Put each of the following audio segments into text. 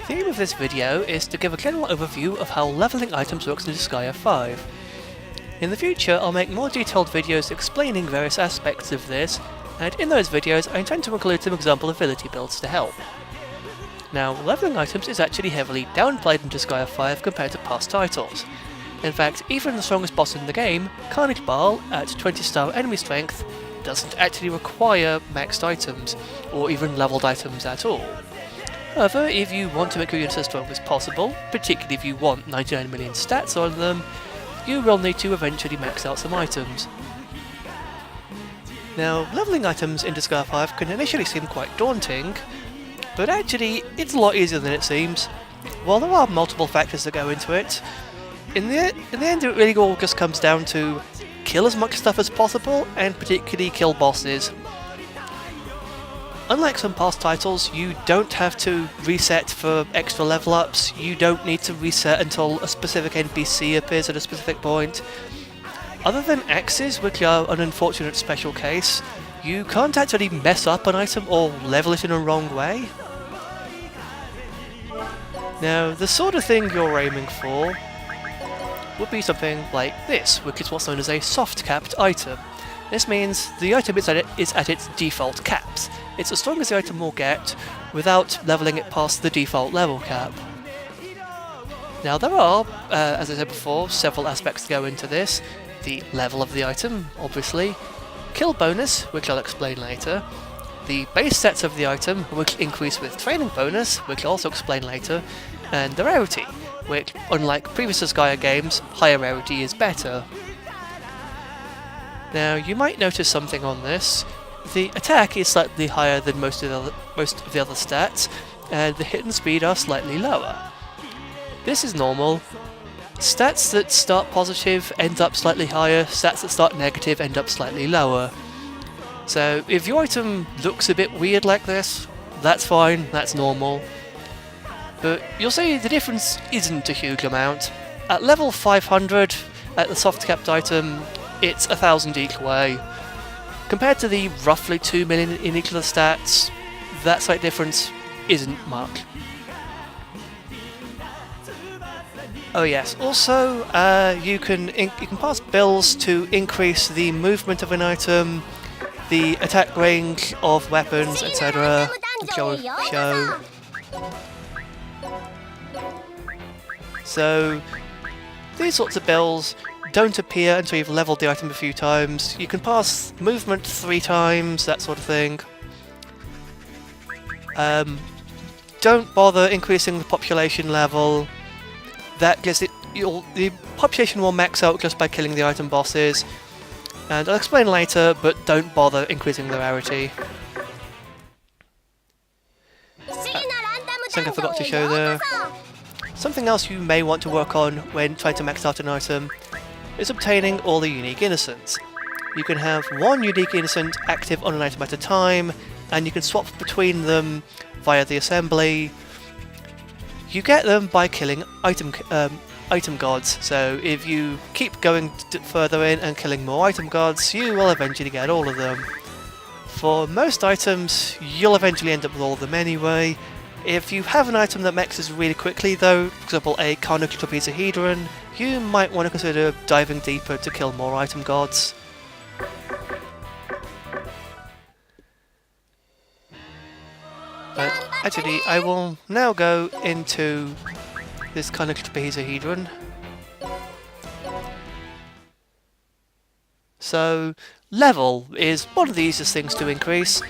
The aim of this video is to give a general overview of how leveling items works in Disgaea 5. In the future I'll make more detailed videos explaining various aspects of this, and in those videos I intend to include some example evility builds to help. Now, leveling items is actually heavily downplayed in Disgaea 5 compared to past titles. In fact, even the strongest boss in the game, Carnage Ball, at 20-star enemy strength, doesn't actually require maxed items, or even leveled items at all. However, if you want to make your units as strong as possible, particularly if you want 99 million stats on them, you will need to eventually max out some items. Now, leveling items in Disgaea 5 can initially seem quite daunting, but actually it's a lot easier than it seems. While there are multiple factors that go into it, in the end it really all just comes down to kill as much stuff as possible, and particularly kill bosses. Unlike some past titles, you don't have to reset for extra level ups, you don't need to reset until a specific NPC appears at a specific point. Other than axes, which are an unfortunate special case, you can't actually mess up an item or level it in a wrong way. Now, the sort of thing you're aiming for would be something like this, which is what's known as a soft-capped item. This means the item is at its default caps. It's as strong as the item will get without leveling it past the default level cap. Now there are, as I said before, several aspects to go into this. The level of the item, obviously, kill bonus, which I'll explain later, the base stats of the item, which increase with training bonus, which I'll also explain later, and the rarity, which, unlike previous Disgaea games, higher rarity is better. Now, you might notice something on this. The attack is slightly higher than most of the other stats, and the hit and speed are slightly lower. This is normal. Stats that start positive end up slightly higher, stats that start negative end up slightly lower. So, if your item looks a bit weird like this, that's fine, that's normal. But you'll see the difference isn't a huge amount. At level 500, at the soft-capped item, it's 1,000 each way. Compared to the roughly 2 million in each of the stats, that slight difference isn't much. Oh yes, also you can pass builds to increase the movement of an item, the attack range of weapons, etc. which I will show. So, these sorts of builds don't appear until you've leveled the item a few times. You can pass movement 3 times, that sort of thing. Don't bother increasing the population level. That gives the population will max out just by killing the item bosses. And I'll explain later, but don't bother increasing the rarity. Something I forgot to show there. Something else you may want to work on when trying to max out an item is obtaining all the unique innocents. You can have one unique innocent active on an item at a time, and you can swap between them via the assembly. You get them by killing item gods, so if you keep going further in and killing more item gods, you will eventually get all of them. For most items, you'll eventually end up with all of them anyway. If you have an item that maxes really quickly though, for example a Carnage Trapezahedron, you might want to consider diving deeper to kill more item gods. But actually, I will now go into this Carnage Trapezahedron. So, level is one of the easiest things to increase.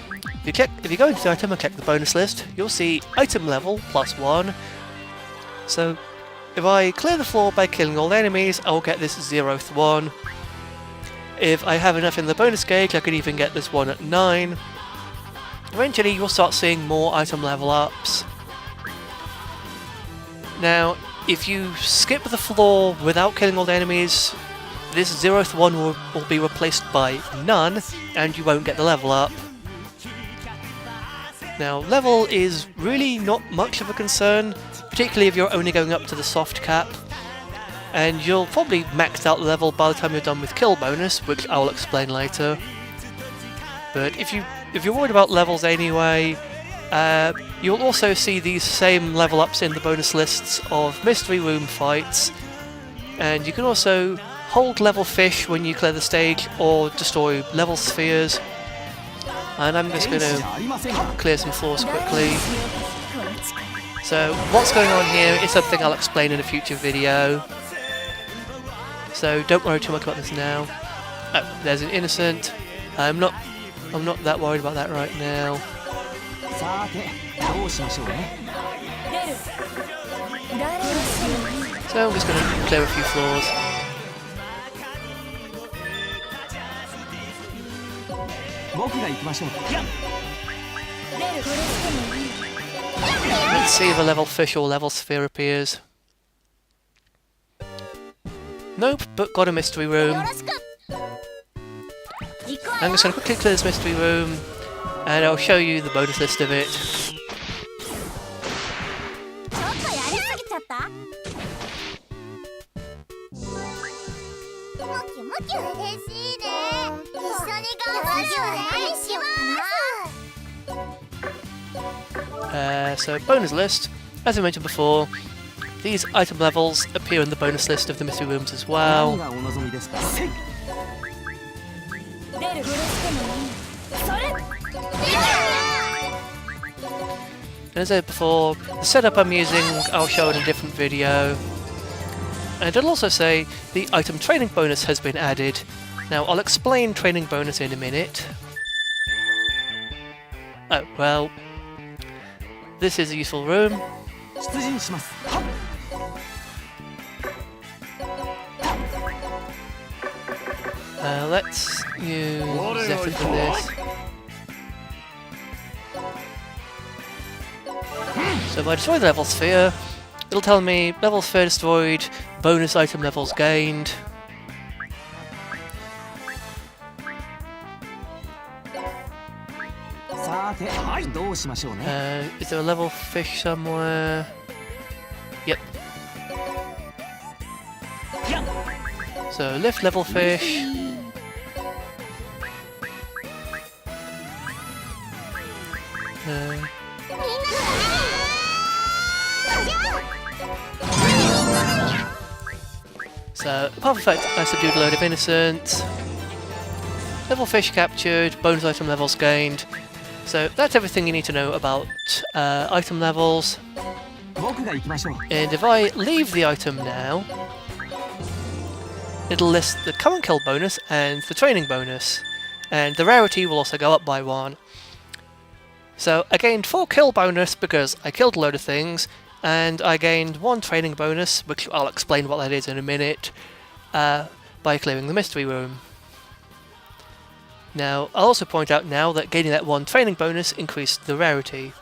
If you go into the item and check the bonus list, you'll see item level +1. So, if I clear the floor by killing all enemies, I'll get this 0th one. If I have enough in the bonus gauge, I could even get this one at 9. Eventually, you'll start seeing more item level ups. Now, if you skip the floor without killing all the enemies, this 0th one will be replaced by none, and you won't get the level up. Now, level is really not much of a concern, particularly if you're only going up to the soft cap, and you'll probably max out the level by the time you're done with kill bonus, which I'll explain later. But if you're worried about levels anyway, You'll also see these same level ups in the bonus lists of mystery room fights, and you can also hold level fish when you clear the stage or destroy level spheres. And I'm just going to clear some floors quickly. So what's going on here is something I'll explain in a future video, so don't worry too much about this now. Oh, there's an innocent. I'm not that worried about that right now. So I'm just going to clear a few floors. Let's see if a level fish or level sphere appears. Nope, but got a mystery room. I'm just going to quickly clear this mystery room, and I'll show you the bonus list of it. So bonus list, as I mentioned before, these item levels appear in the bonus list of the mystery rooms as well. And as I said before, the setup I'm using I'll show in a different video. And I'll also say the item training bonus has been added. Now I'll explain training bonus in a minute. Oh, well, this is a useful room. Let's use Zephyr for this. So if I destroy the level sphere, it'll tell me level sphere destroyed, bonus item levels gained. Is there a level fish somewhere? Yep. So lift level fish. So apart from the fact I subdued a load of innocents, level fish captured, bonus item levels gained. So that's everything you need to know about item levels. And if I leave the item now, it'll list the current kill bonus and the training bonus, and the rarity will also go up by 1. So I gained 4 kill bonus because I killed a load of things, and I gained 1 training bonus, which I'll explain what that is in a minute, by clearing the mystery room. Now, I'll also point out now that gaining that 1 training bonus increased the rarity.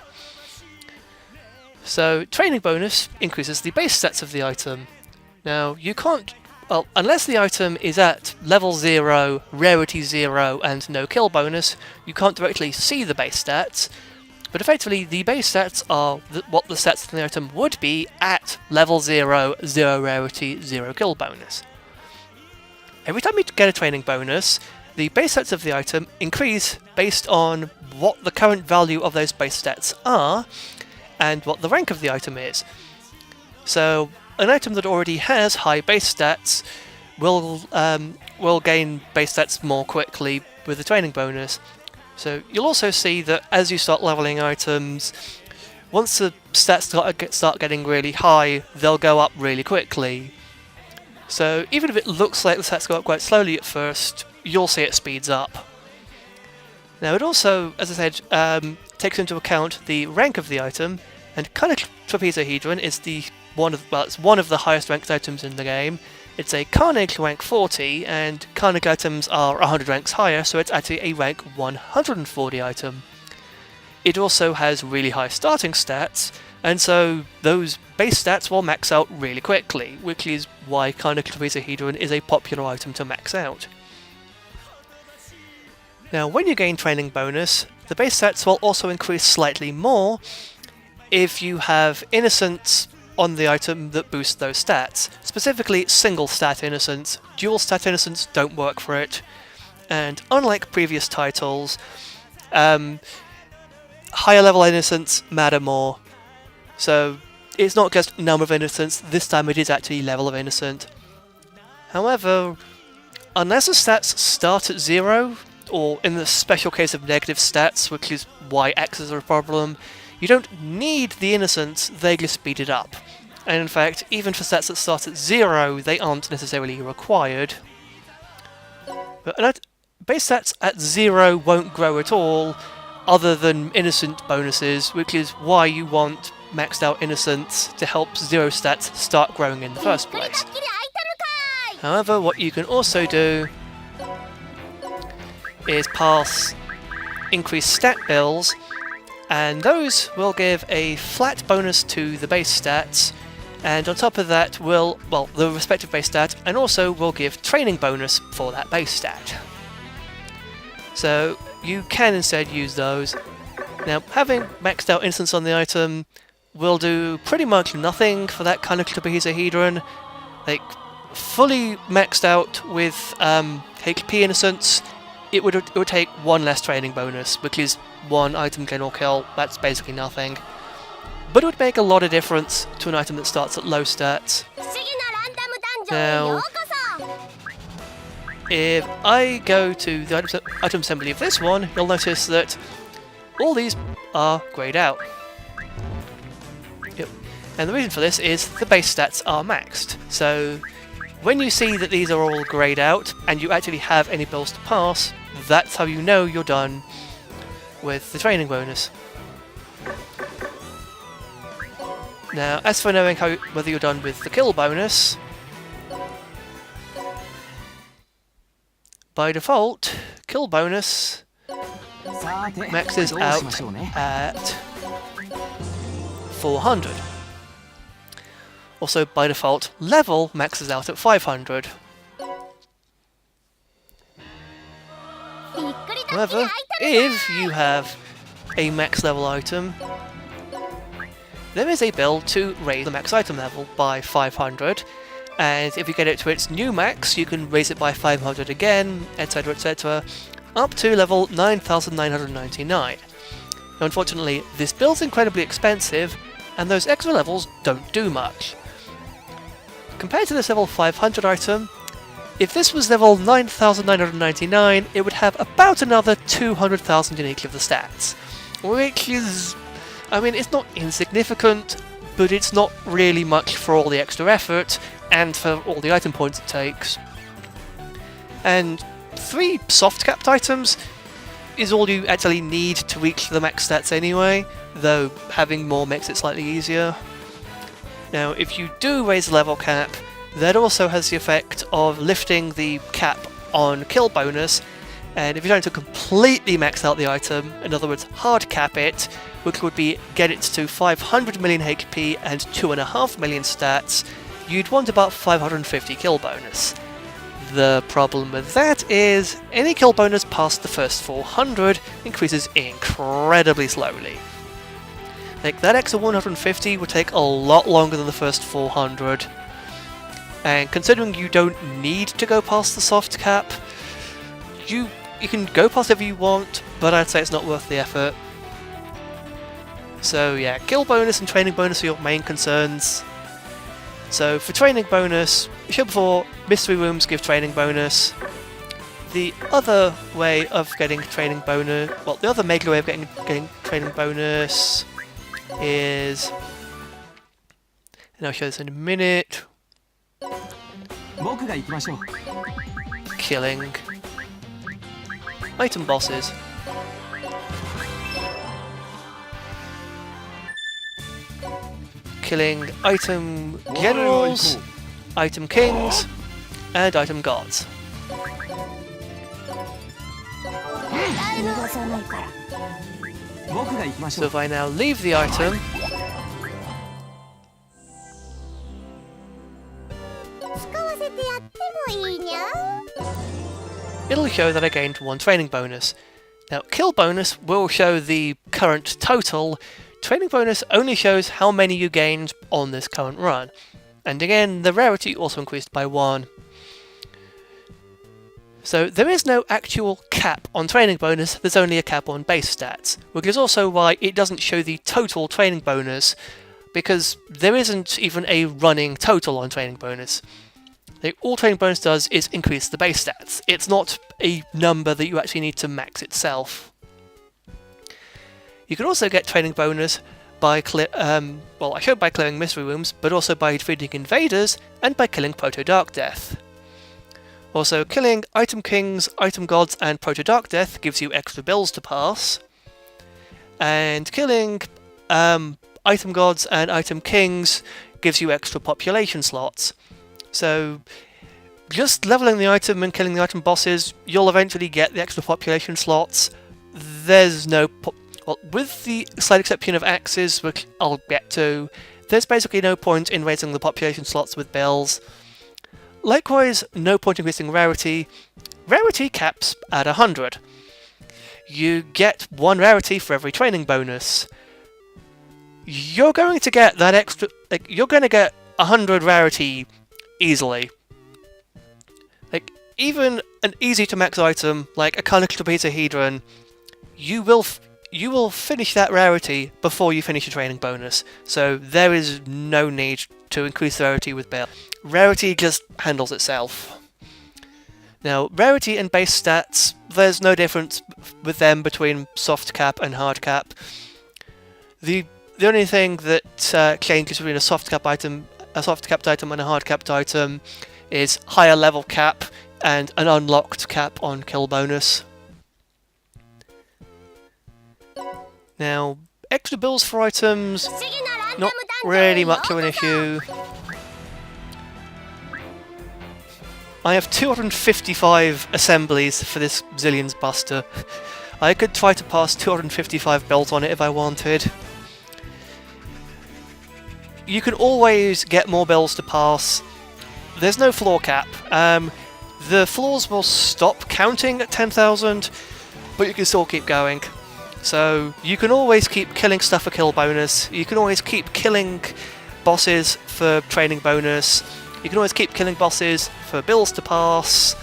So, training bonus increases the base stats of the item. Now, you can't... Well, unless the item is at level 0, rarity 0, and no kill bonus, you can't directly see the base stats. But effectively, the base stats are what the stats of the item would be at level 0, 0 rarity, 0 kill bonus. Every time you get a training bonus, the base stats of the item increase based on what the current value of those base stats are, and what the rank of the item is. So, an item that already has high base stats will gain base stats more quickly with the training bonus. So you'll also see that as you start leveling items, once the stats start getting really high, they'll go up really quickly. So even if it looks like the stats go up quite slowly at first, you'll see it speeds up. Now it also, as I said, takes into account the rank of the item, and Comet Disaster is it's one of the highest ranked items in the game. It's a Carnage rank 40, and Carnage items are 100 ranks higher, so it's actually a rank 140 item. It also has really high starting stats, and so those base stats will max out really quickly, which is why Carnage Disaster is a popular item to max out. Now, when you gain training bonus, the base stats will also increase slightly more if you have innocence on the item that boosts those stats. Specifically, single stat innocence. Dual stat innocence don't work for it. And unlike previous titles, higher level innocents matter more. So it's not just number of innocents, this time it is actually level of innocent. However, unless the stats start at 0, or in the special case of negative stats, which is why X's are a problem, you don't need the innocence, they just speed it up. And in fact, even for stats that start at 0, they aren't necessarily required. But base stats at 0 won't grow at all, other than innocent bonuses, which is why you want maxed out innocence to help 0 stats start growing in the first place. However, what you can also do is pass increased stat bills, and those will give a flat bonus to the base stats, and on top of that will, well, the respective base stat, and also will give training bonus for that base stat. So you can instead use those. Now, having maxed out innocence on the item will do pretty much nothing for that kind of trapezohedron. Like, fully maxed out with HP innocence, it would take 1 less training bonus, which is 1 item gain or kill. That's basically nothing. But it would make a lot of difference to an item that starts at low stats. Now, if I go to the item assembly of this one, you'll notice that all these are greyed out. Yep. And the reason for this is the base stats are maxed. So when you see that these are all greyed out and you actually have any bills to pass, that's how you know you're done with the training bonus. Now, as for knowing whether you're done with the kill bonus, by default, kill bonus maxes out at 400. Also, by default, level maxes out at 500. However, if you have a max level item, there is a build to raise the max item level by 500, and if you get it to its new max, you can raise it by 500 again, etc, etc, up to level 9999. Now, unfortunately, this build's incredibly expensive, and those extra levels don't do much. Compared to this level 500 item, if this was level 9999, it would have about another 200,000 uniquely of the stats, which is, I mean, it's not insignificant, but it's not really much for all the extra effort and for all the item points it takes. And 3 soft-capped items is all you actually need to reach the max stats anyway, though having more makes it slightly easier. Now, if you do raise the level cap, that also has the effect of lifting the cap on kill bonus, and if you're trying to completely max out the item, in other words hard cap it, which would be get it to 500 million HP and 2.5 million stats, you'd want about 550 kill bonus. The problem with that is, any kill bonus past the first 400 increases incredibly slowly. Like, that extra 150 would take a lot longer than the first 400. And considering you don't need to go past the soft cap, you can go past whatever you want, but I'd say it's not worth the effort. So yeah, kill bonus and training bonus are your main concerns. So for training bonus, show before, mystery rooms give training bonus. The other way of getting training bonus, well, the other major way of getting training bonus is, and I'll show this in a minute, killing item bosses. Killing item generals, item kings, and item gods. So if I now leave the item, it'll show that I gained 1 training bonus. Now, kill bonus will show the current total. Training bonus only shows how many you gained on this current run. And again, the rarity also increased by 1. So there is no actual cap on training bonus, there's only a cap on base stats, which is also why it doesn't show the total training bonus, because there isn't even a running total on training bonus. All training bonus does is increase the base stats. It's not a number that you actually need to max itself. You can also get training bonus by by clearing mystery rooms, but also by defeating invaders and by killing Proto-Dark Death. Also, killing Item Kings, Item Gods, and Proto-Dark Death gives you extra bills to pass, and killing Item Gods and Item Kings gives you extra population slots. So, just leveling the item and killing the item bosses, you'll eventually get the extra population slots. There's no... with the slight exception of axes, which I'll get to, there's basically no point in raising the population slots with bills. Likewise, no point increasing rarity. Rarity caps at 100. You get 1 rarity for every training bonus. You're going to get that extra... you're going to get 100 rarity easily. Even an easy to max item like a Carnage Trapezahedron, you will finish that rarity before you finish your training bonus, so there is no need to increase the rarity with bill. Rarity just handles itself. Now, rarity and base stats, there's no difference with them between soft cap and hard cap. The only thing that changes between a soft capped item and a hard capped item is higher level cap and an unlocked cap on kill bonus. Now, extra bills for items, not really much of an issue. I have 255 assemblies for this Zillions Buster. I could try to pass 255 bills on it if I wanted. You can always get more bills to pass. There's no floor cap. The floors will stop counting at 10,000, but you can still keep going. So you can always keep killing stuff for kill bonus, you can always keep killing bosses for training bonus, you can always keep killing bosses for bills to pass.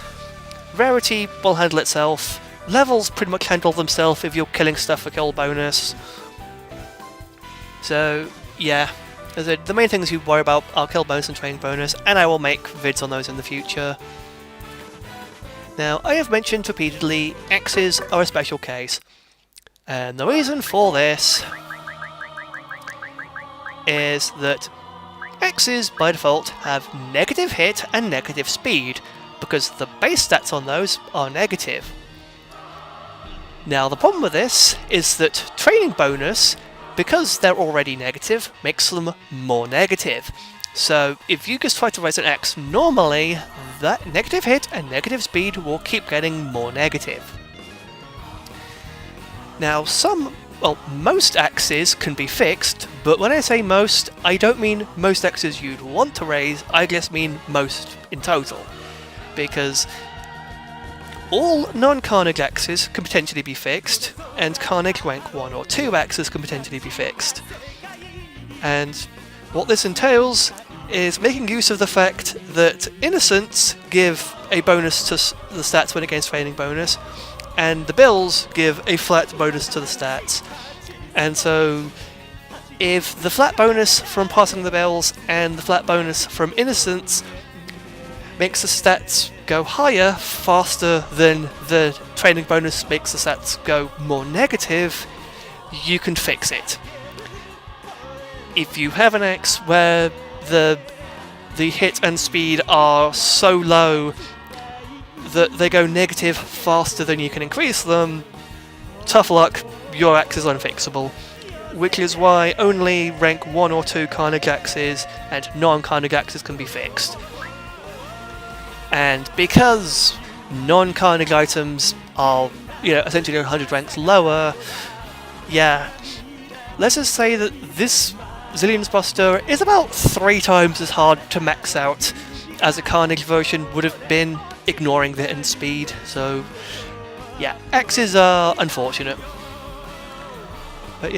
Rarity will handle itself, levels pretty much handle themselves if you're killing stuff for kill bonus. So yeah, the main things you worry about are kill bonus and training bonus, and I will make vids on those in the future. Now, I have mentioned repeatedly, axes are a special case. And the reason for this is that axes by default have negative hit and negative speed, because the base stats on those are negative. Now the problem with this is that training bonus, because they're already negative, makes them more negative. So if you just try to raise an axe normally, that negative hit and negative speed will keep getting more negative. Now most axes can be fixed, but when I say most, I don't mean most axes you'd want to raise, I just mean most in total. Because all non-Carnage axes can potentially be fixed, and Carnage rank 1 or 2 axes can potentially be fixed. And what this entails is making use of the fact that Innocents give a bonus to the stats when it gains training bonus, and the bills give a flat bonus to the stats. And so, if the flat bonus from passing the bills and the flat bonus from Innocents makes the stats go higher faster than the training bonus makes the stats go more negative, you can fix it. If you have an axe where the hit and speed are so low that they go negative faster than you can increase them, tough luck, your axe is unfixable. Which is why only rank 1 or 2 Carnage axes and non-Carnage axes can be fixed. And because non-Carnage items are, essentially 100 ranks lower, let's just say that this Zillions Buster is about 3 times as hard to max out as a Carnage version would have been, ignoring the hit speed. So yeah, axes are unfortunate. But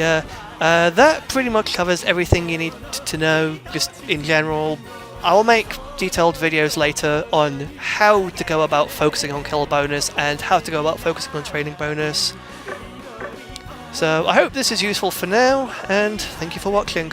that pretty much covers everything you need to know, just in general. I will make detailed videos later on how to go about focusing on kill bonus and how to go about focusing on training bonus. So I hope this is useful for now, and thank you for watching.